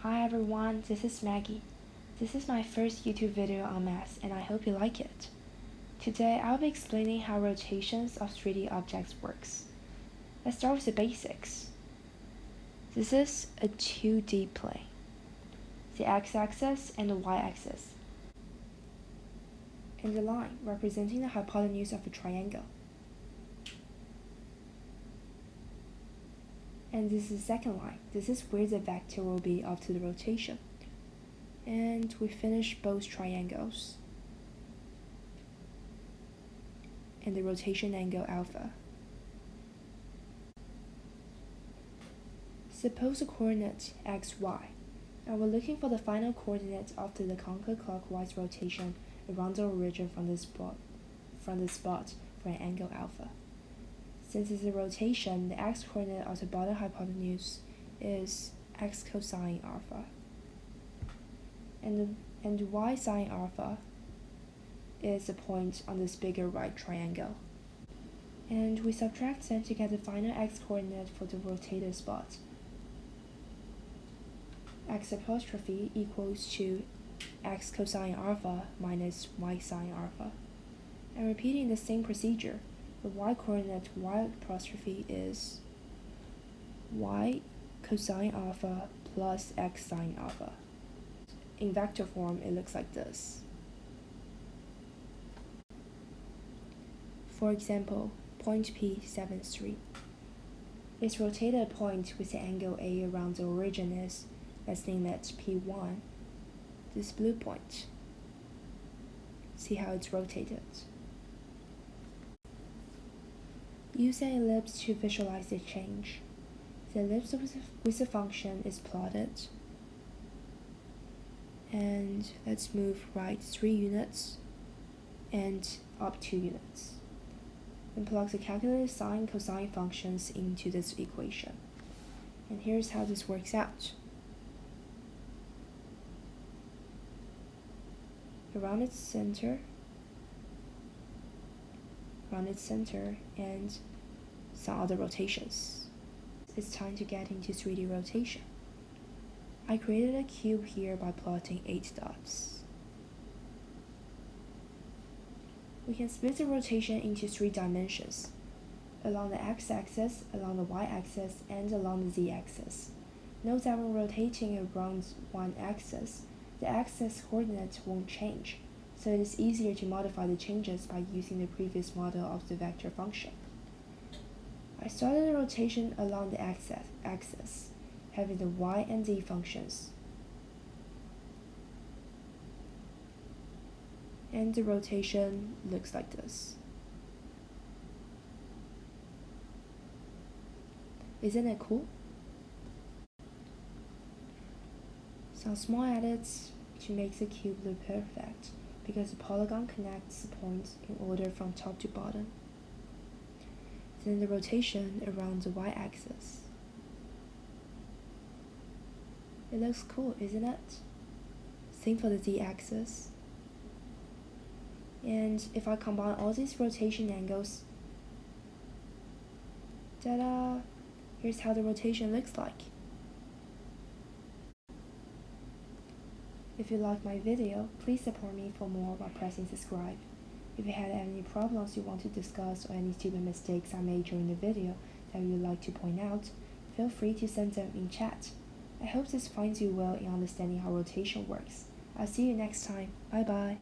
Hi everyone, this is Maggie. This is my first YouTube video on math and I hope you like it. Today I'll be explaining how rotations of 3D objects works. Let's start with the basics. This is a 2D plane, the x-axis and the y-axis, and the line representing the hypotenuse of a triangle. And this is the second line. This is where the vector will be after the rotation. And we finish both triangles. And the rotation angle alpha. Suppose the coordinate x, y, and we're looking for the final coordinate after the counterclockwise rotation around the origin from the spot for an angle alpha. Since it's a rotation, the x-coordinate of the bottom hypotenuse is x cosine alpha. And y sine alpha is a point on this bigger right triangle. And we subtract them to get the final x-coordinate for the rotated spot. X apostrophe equals to x cosine alpha minus y sine alpha. And repeating the same procedure, the y-coordinate y apostrophe is y cosine alpha plus x sine alpha. In vector form, it looks like this. For example, point P 73. Its rotated point with the angle A around the origin is, let's name it P1, this blue point. See how it's rotated. Use an ellipse to visualize the change. The ellipse with the function is plotted. And let's move right 3 units and up 2 units. And plug the calculated sine and cosine functions into this equation. And here's how this works out. Around its center, and some other rotations. It's time to get into 3D rotation. I created a cube here by plotting 8 dots. We can split the rotation into 3 dimensions, along the x-axis, along the y-axis, and along the z-axis. Note that when rotating around one axis, the axis coordinate won't change, so it is easier to modify the changes by using the previous model of the vector function. I started the rotation along the axis, having the y and z functions. And the rotation looks like this. Isn't it cool? Some small edits to make the cube look perfect, because the polygon connects the points in order from top to bottom. Then the rotation around the y-axis. It looks cool, isn't it? Same for the z-axis. And if I combine all these rotation angles, ta-da! Here's how the rotation looks like. If you liked my video, please support me for more by pressing subscribe. If you had any problems you want to discuss or any stupid mistakes I made during the video that you would like to point out, feel free to send them in chat. I hope this finds you well in understanding how rotation works. I'll see you next time. Bye bye.